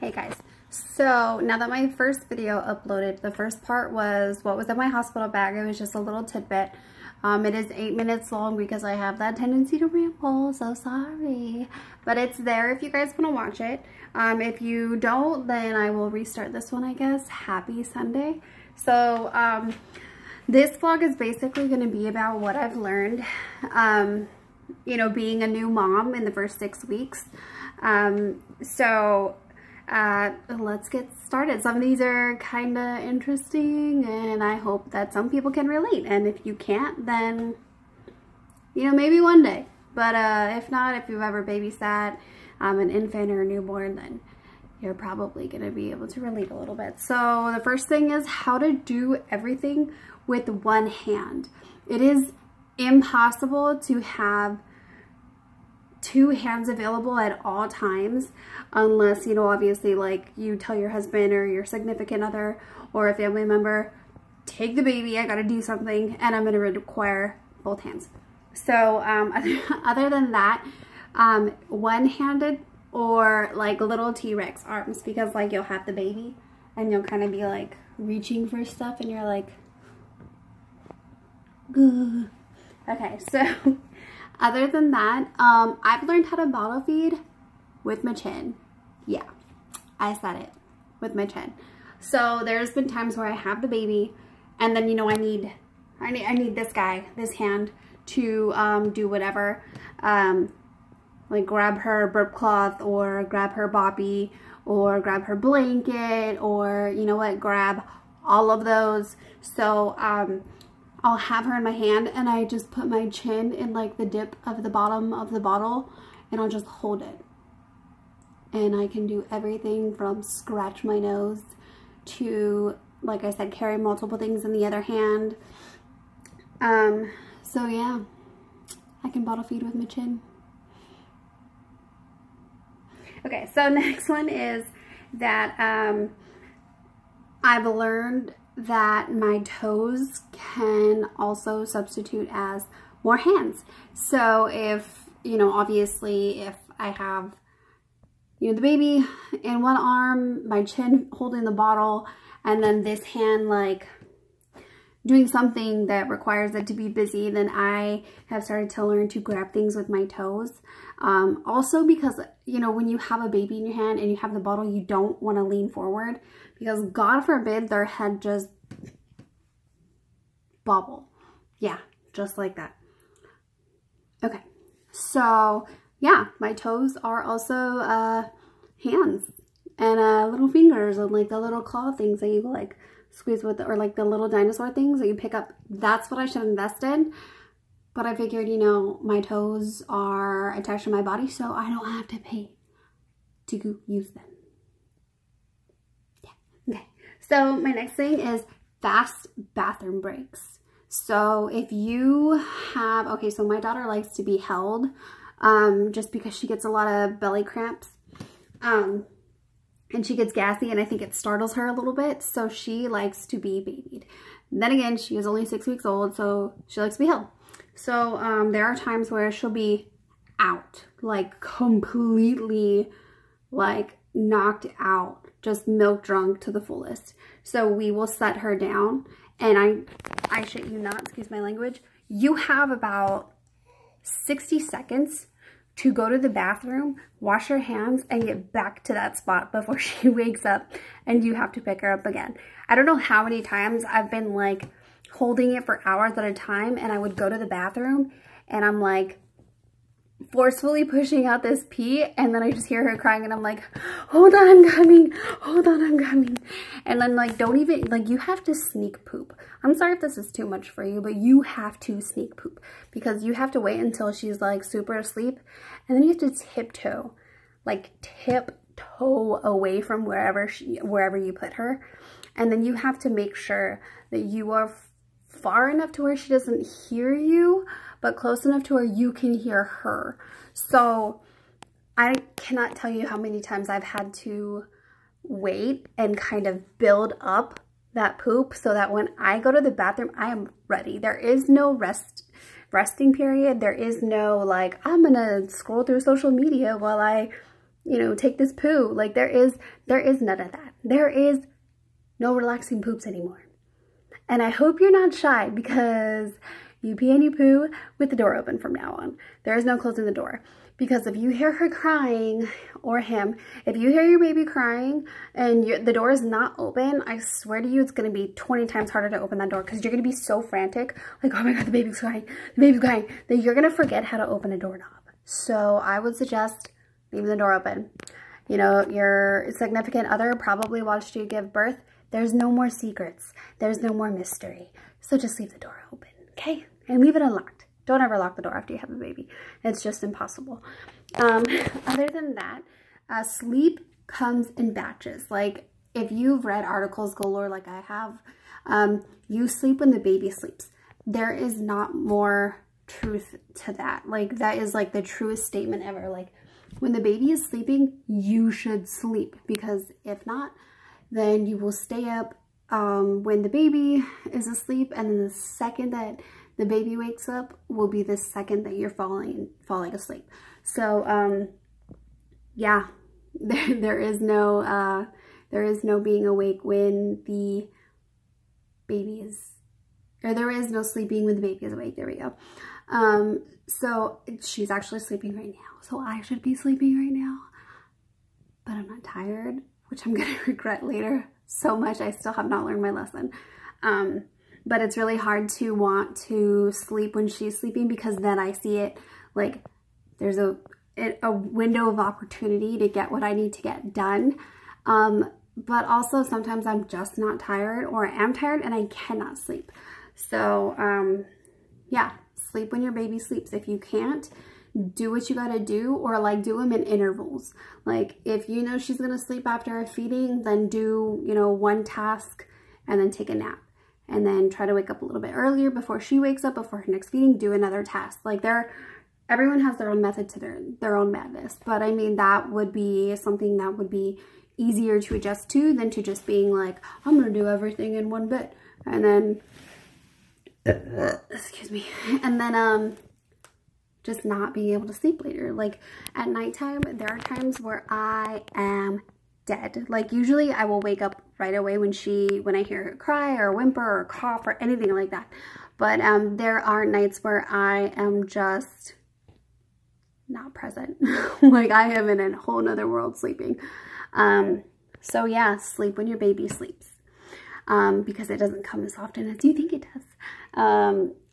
Hey guys, so now that my first video uploaded, the first part was what was in my hospital bag. It was just a little tidbit. It is 8 minutes long because I have that tendency to ramble, so sorry. But it's there if you guys want to watch it. If you don't, then I will restart this one, I guess. Happy Sunday. So this vlog is basically going to be about what I've learned, you know, being a new mom in the first 6 weeks. Let's get started. Some of these are kind of interesting and I hope that some people can relate, and if you can't, then you know, maybe one day. But if not, if you've ever babysat an infant or a newborn, then you're probably going to be able to relate a little bit. So the first thing is how to do everything with one hand. It is impossible to have two hands available at all times, unless, you know, obviously, like, you tell your husband or your significant other or a family member, take the baby, I gotta do something, and I'm gonna require both hands. So other than that, one-handed or like little T-Rex arms, because like you'll have the baby and you'll kind of be like reaching for stuff and you're like, ugh. Okay, so other than that, I've learned how to bottle feed with my chin. Yeah, I said it, with my chin. So there's been times where I have the baby and then, you know, I need this guy, this hand, to do whatever, like grab her burp cloth or grab her boppy or grab her blanket, or, you know what, grab all of those. So I'll have her in my hand and I just put my chin in like the dip of the bottom of the bottle and I'll just hold it. And I can do everything from scratch my nose to, like I said, carry multiple things in the other hand. So yeah, I can bottle feed with my chin. Okay, so next one is that I've learned that my toes can also substitute as more hands. So if, you know, obviously if I have, you know, the baby in one arm, my chin holding the bottle, and then this hand like doing something that requires it to be busy, then I have started to learn to grab things with my toes. Also because, you know, when you have a baby in your hand and you have the bottle, you don't want to lean forward because God forbid their head just bobble. Yeah, just like that. Okay, so yeah, my toes are also hands and little fingers and like the little claw things that you like squeeze with, or like the little dinosaur things that you pick up. That's what I should invest in. But I figured, you know, my toes are attached to my body, so I don't have to pay to use them. Yeah. Okay. So my next thing is fast bathroom breaks. So if you have, okay, so my daughter likes to be held, just because she gets a lot of belly cramps, and she gets gassy, and I think it startles her a little bit, so she likes to be babied. And then again, she is only 6 weeks old, so she likes to be held. So there are times where she'll be out, like completely like knocked out, just milk drunk to the fullest. So we will set her down, and I shit you not, excuse my language, you have about 60 seconds to go to the bathroom, wash her hands, and get back to that spot before she wakes up and you have to pick her up again. I don't know how many times I've been like holding it for hours at a time, and I would go to the bathroom and I'm like forcefully pushing out this pee, and then I just hear her crying and I'm like, hold on, I'm coming, hold on, I'm coming. And then like, don't even, like, you have to sneak poop. I'm sorry if this is too much for you, but you have to sneak poop because you have to wait until she's like super asleep, and then you have to tiptoe, like tiptoe away from wherever you put her. And then you have to make sure that you are far enough to where she doesn't hear you, but close enough to where you can hear her. So I cannot tell you how many times I've had to wait and kind of build up that poop so that when I go to the bathroom, I am ready. There is no resting period. There is no like, I'm gonna scroll through social media while I you know, take this poo. Like there is none of that. There is no relaxing poops anymore. And I hope you're not shy, because you pee and you poo with the door open from now on. There is no closing the door. Because if you hear her crying, or him, if you hear your baby crying and the door is not open, I swear to you, it's going to be 20 times harder to open that door, because you're going to be so frantic, like, oh my God, the baby's crying, that you're going to forget how to open a doorknob. So I would suggest leaving the door open. You know, your significant other probably watched you give birth. There's no more secrets. There's no more mystery. So just leave the door open, okay? And leave it unlocked. Don't ever lock the door after you have a baby. It's just impossible. Other than that, sleep comes in batches. Like, if you've read articles galore like I have, you sleep when the baby sleeps. There is not more truth to that. Like, that is like the truest statement ever. Like, when the baby is sleeping, you should sleep, because if not, then you will stay up when the baby is asleep, and then the second that the baby wakes up will be the second that you're falling asleep. So yeah, there is no being awake when the baby is, or there is no sleeping when the baby is awake. There we go. So she's actually sleeping right now. So I should be sleeping right now, but I'm not tired, which I'm gonna regret later so much. I still have not learned my lesson. But it's really hard to want to sleep when she's sleeping, because then I see it like there's a window of opportunity to get what I need to get done. But also sometimes I'm just not tired, or I am tired and I cannot sleep. So yeah, sleep when your baby sleeps. If you can't, do what you gotta do, or like do them in intervals. Like, if you know she's gonna sleep after a feeding, then do, you know, one task and then take a nap. And then try to wake up a little bit earlier before she wakes up, before her next feeding, do another task. Like, everyone has their own method to their own madness. But I mean, that would be something that would be easier to adjust to than to just being like, I'm gonna do everything in one bit. And then, excuse me. And then just not being able to sleep later. Like, at nighttime, there are times where I am dead. Like, usually I will wake up right away when I hear her cry or whimper or cough or anything like that. But there are nights where I am just not present. Like, I am in a whole nother world sleeping. So yeah, sleep when your baby sleeps, because it doesn't come as often as you think it does.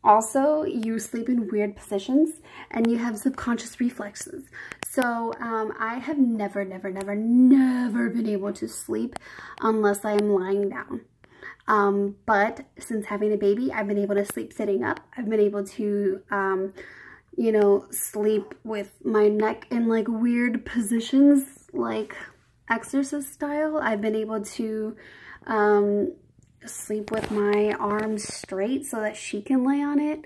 Also, you sleep in weird positions and you have subconscious reflexes. So I have never been able to sleep unless I am lying down. But since having a baby, I've been able to sleep sitting up. I've been able to, you know, sleep with my neck in like weird positions, like exorcist style. I've been able to sleep with my arms straight so that she can lay on it.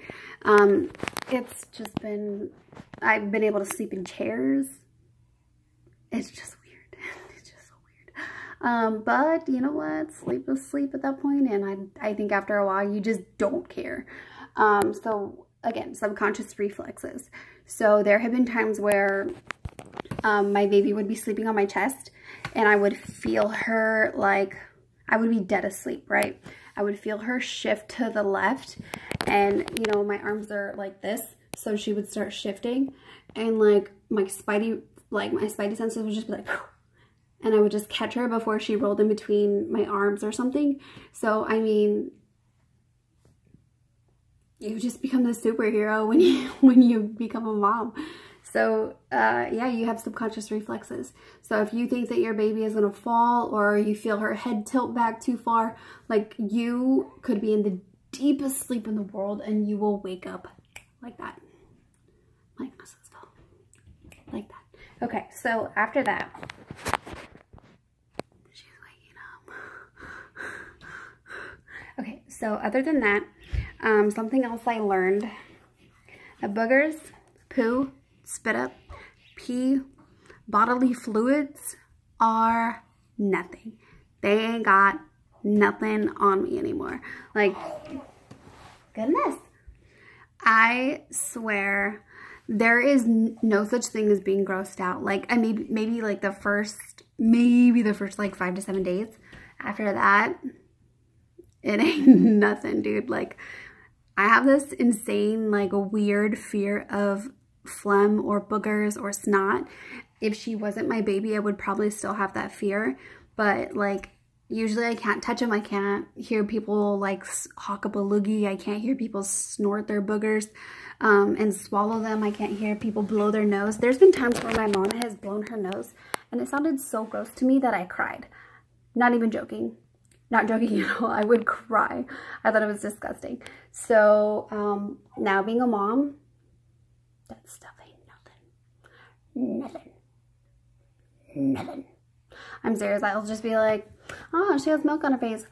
It's just been, I've been able to sleep in chairs. It's just weird. It's just so weird. But you know what? Sleep is sleep at that point, and I think after a while you just don't care. So again, subconscious reflexes. So there have been times where my baby would be sleeping on my chest, and I would feel her, like, I would be dead asleep, right? I would feel her shift to the left, and you know, my arms are like this, so she would start shifting, and like my spidey senses would just be like, and I would just catch her before she rolled in between my arms or something. So I mean, you just become the superhero when you become a mom. So yeah, you have subconscious reflexes. So if you think that your baby is gonna fall, or you feel her head tilt back too far, like, you could be in the deepest sleep in the world and you will wake up like that. Like, like that. Okay, so after that, she's waking up. Okay, so other than that, something else I learned, boogers, poo, spit up, pee, bodily fluids are nothing. They ain't got nothing on me anymore. Like, goodness. I swear there is no such thing as being grossed out. Like, I maybe like the first like 5 to 7 days. After that, it ain't nothing, dude. Like, I have this insane, like, weird fear of phlegm or boogers or snot. If she wasn't my baby, I would probably still have that fear. But, like, usually I can't touch them. I can't hear people, like, hawk up a loogie. I can't hear people snort their boogers and swallow them. I can't hear people blow their nose. There's been times where my mom has blown her nose, and it sounded so gross to me that I cried. Not even joking. Not joking at all. I would cry. I thought it was disgusting. So, now being a mom, that stuff ain't nothing. Nothing. I'm serious. I'll just be like, oh, she has milk on her face.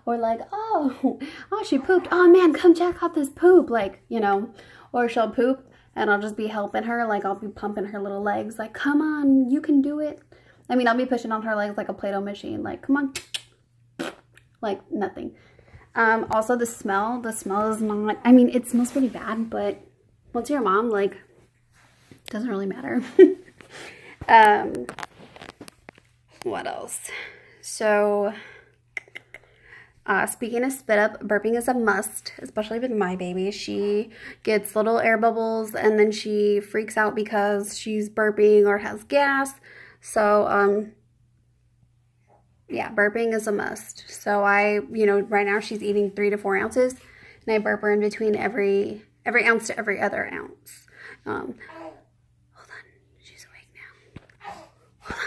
Or like, oh, she pooped. Oh man, come check out this poop. Like, you know, or she'll poop and I'll just be helping her. Like, I'll be pumping her little legs. Like, come on, you can do it. I mean, I'll be pushing on her legs like a Play-Doh machine. Like, come on. Like, nothing. Also, the smell is not, I mean, it smells pretty bad, but once you're a mom, like, it doesn't really matter. What else? So, speaking of spit up, burping is a must, especially with my baby. She gets little air bubbles and then she freaks out because she's burping or has gas. So, yeah, burping is a must. So you know, right now she's eating 3 to 4 ounces and I burp her in between every ounce to every other ounce. Hold on, she's awake now. Hold on.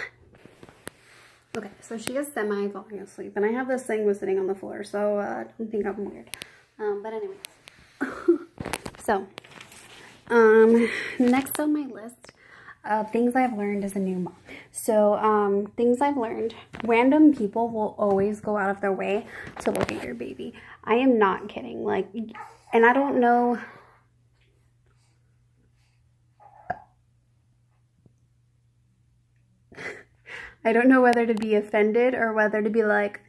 Okay, so she is semi-falling asleep, and I have this thing was sitting on the floor, so don't think I'm weird. But anyways, so next on my list of things I've learned as a new mom. So things I've learned: random people will always go out of their way to look at your baby. I am not kidding. Like, and I don't know. I don't know whether to be offended or whether to be like,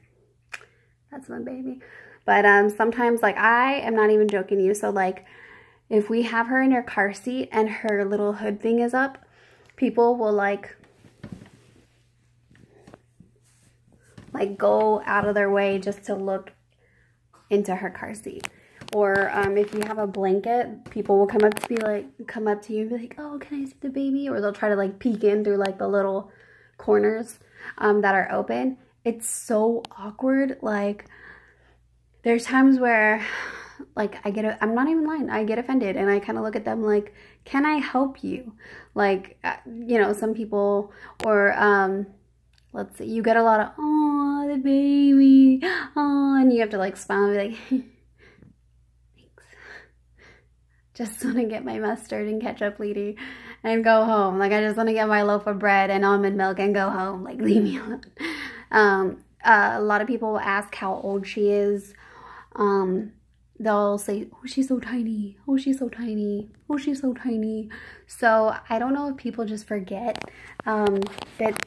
that's my baby. But sometimes, like, I am not even joking you. So, like, if we have her in her car seat and her little hood thing is up, people will, like go out of their way just to look into her car seat. Or if you have a blanket, people will come up to you and be like, oh, can I see the baby? Or they'll try to, like, peek in through, like, the little corners that are open. It's so awkward. Like, there's times where, like, I'm not even lying, I get offended and I kind of look at them like, can I help you? Like, you know, some people, or let's see, you get a lot of, oh, the baby, oh, and you have to, like, smile and be like, thanks, just want to get my mustard and ketchup lady and go home. Like, I just want to get my loaf of bread and almond milk and go home. Like, leave me alone. A lot of people will ask how old she is. They'll say, oh, she's so tiny. Oh, she's so tiny. Oh, she's so tiny. So I don't know if people just forget that,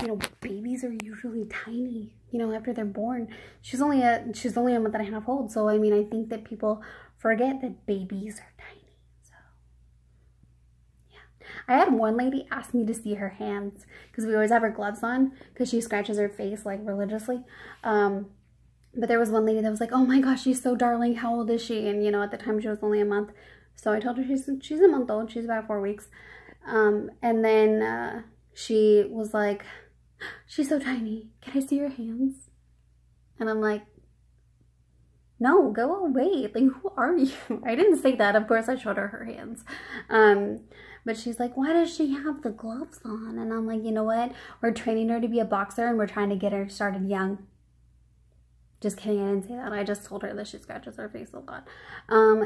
you know, babies are usually tiny, you know, after they're born. She's only a month and a half old. So, I mean, I think that people forget that babies are tiny. I had one lady ask me to see her hands because we always have her gloves on because she scratches her face, like, religiously. But there was one lady that was like, oh my gosh, she's so darling. How old is she? And, you know, at the time she was only a month. So I told her she's a month old. She's about 4 weeks. And then she was like, she's so tiny. Can I see your hands? And I'm like, no, go away. Like, who are you? I didn't say that. Of course, I showed her her hands. But she's like, why does she have the gloves on? And I'm like, you know what? We're training her to be a boxer and we're trying to get her started young. Just kidding, I didn't say that. I just told her that she scratches her face a lot.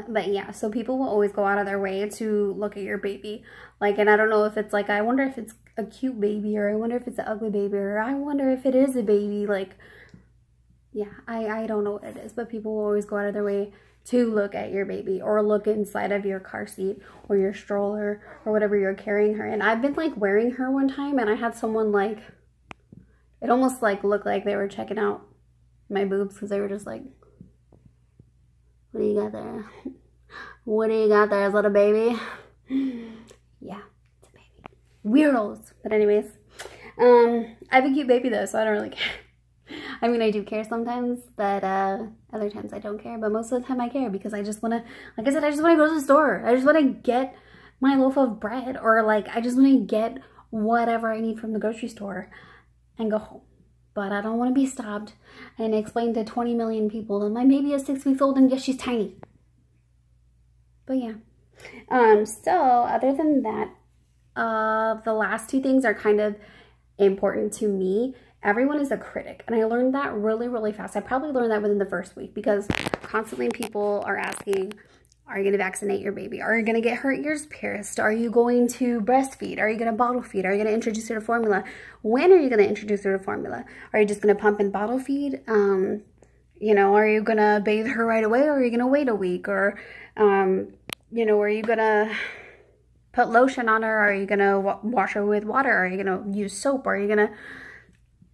But yeah, so people will always go out of their way to look at your baby. Like, and I don't know if it's like, I wonder if it's a cute baby, or I wonder if it's an ugly baby, or I wonder if it is a baby. Like, yeah, I don't know what it is, but people will always go out of their way to look at your baby or look inside of your car seat or your stroller or whatever you're carrying her in. I've been, like, wearing her one time and I had someone, like, it almost, like, looked like they were checking out my boobs because they were just like, what do you got there? What do you got there, little baby? Yeah, it's a baby. Weirdos. But anyways, I have a cute baby though, so I don't really care. I mean, I do care sometimes, but other times I don't care. But most of the time I care because I just want to, like I said, I just want to go to the store. I just want to get my loaf of bread, or like I just want to get whatever I need from the grocery store and go home. But I don't want to be stopped and explain to 20 million people that my baby is 6 weeks old and yes, she's tiny. But yeah. So other than that, the last two things are kind of important to me. Everyone is a critic, and I learned that really, really fast. I probably learned that within the first week because constantly people are asking, are you going to vaccinate your baby? Are you going to get her ears pierced? Are you going to breastfeed? Are you going to bottle feed? Are you going to introduce her to formula? When are you going to introduce her to formula? Are you just going to pump and bottle feed? You know, are you going to bathe her right away, or are you going to wait a week? Or, you know, are you going to put lotion on her? Are you going to wash her with water? Are you going to use soap? Are you going to...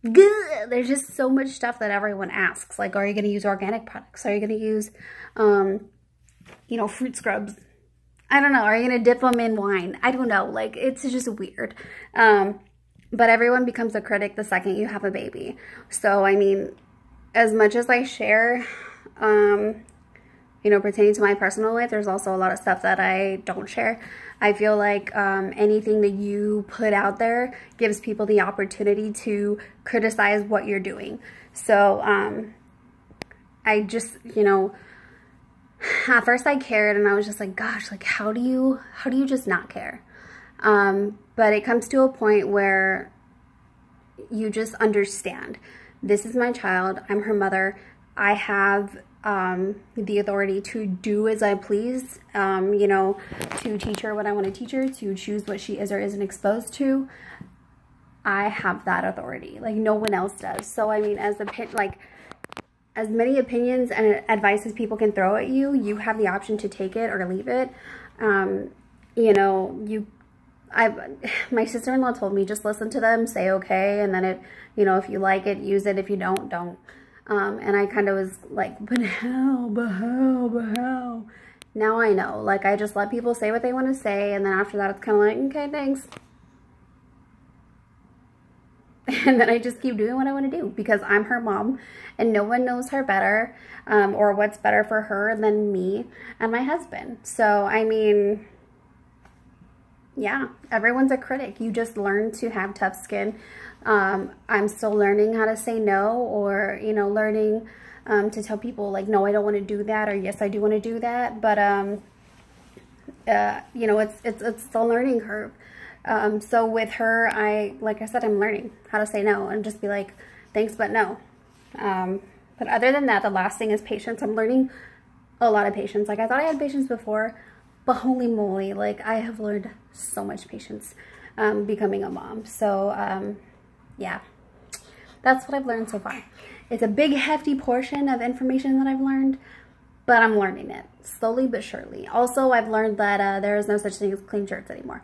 There's just so much stuff that everyone asks. Like, are you going to use organic products? Are you going to use, you know, fruit scrubs? I don't know. Are you going to dip them in wine? I don't know. Like, it's just weird. But everyone becomes a critic the second you have a baby. So, I mean, as much as I share, you know, pertaining to my personal life, there's also a lot of stuff that I don't share. I feel like anything that you put out there gives people the opportunity to criticize what you're doing. So I just, you know, at first I cared and I was just like, gosh, like how do you just not care? But it comes to a point where you just understand. This is my child. I'm her mother. I have the authority to do as I please, you know, to teach her what I want to teach her, to choose what she is or isn't exposed to. I have that authority, like no one else does. So I mean, as many opinions and advice as people can throw at you, you have the option to take it or leave it. You know, my sister-in-law told me, just listen to them, say okay, and then it, you know, if you like it, use it. If you don't, don't. And I kind of was like, but how? Now I know. Like, I just let people say what they want to say, and then after that, it's kind of like, okay, thanks. And then I just keep doing what I want to do because I'm her mom, and no one knows her better, or what's better for her than me and my husband. So, I mean, yeah, everyone's a critic. You just learn to have tough skin. I'm still learning how to say no, or, you know, learning to tell people like, no, I don't want to do that, or yes, I do want to do that. But, you know, it's a learning curve. So with her, like I said, I'm learning how to say no and just be like, thanks, but no. But other than that, the last thing is patience. I'm learning a lot of patience. Like, I thought I had patience before, but holy moly, like, I have learned so much patience becoming a mom. So, yeah, that's what I've learned so far. It's a big, hefty portion of information that I've learned, but I'm learning it slowly but surely. Also, I've learned that there is no such thing as clean shirts anymore.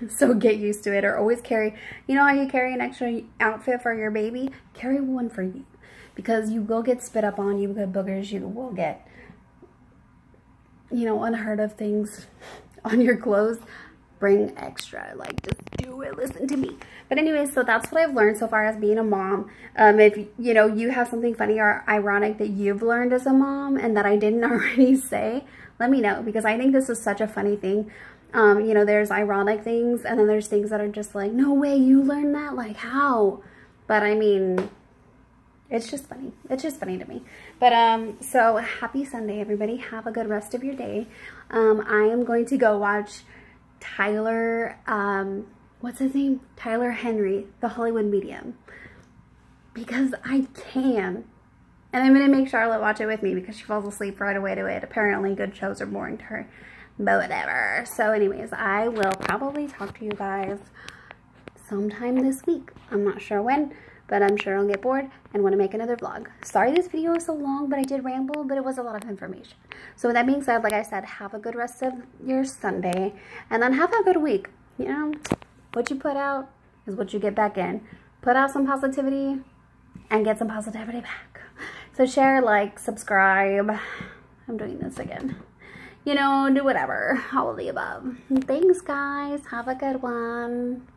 So get used to it, or always carry, you know how you carry an extra outfit for your baby? Carry one for you, because you will get spit up on, you will get boogers, you will get, you know, unheard of things on your clothes. Bring extra, like, just do it, listen to me. But anyways, so that's what I've learned so far as being a mom. If, you know, you have something funny or ironic that you've learned as a mom and that I didn't already say, let me know, because I think this is such a funny thing. You know, there's ironic things, and then there's things that are just like, no way, you learned that? Like, how? But I mean, it's just funny. It's just funny to me. But, so happy Sunday, everybody. Have a good rest of your day. I am going to go watch Tyler, what's his name? Tyler Henry, the Hollywood Medium, because I can. And I'm going to make Charlotte watch it with me because she falls asleep right away to it. Apparently good shows are boring to her, but whatever. So anyways, I will probably talk to you guys sometime this week. I'm not sure when, but I'm sure I'll get bored and want to make another vlog. Sorry this video is so long, but I did ramble, but it was a lot of information. So with that being said, like I said, have a good rest of your Sunday, and then have a good week. You know, what you put out is what you get back in. Put out some positivity and get some positivity back. So share, like, subscribe. I'm doing this again. you know, do whatever, all of the above. Thanks, guys. Have a good one.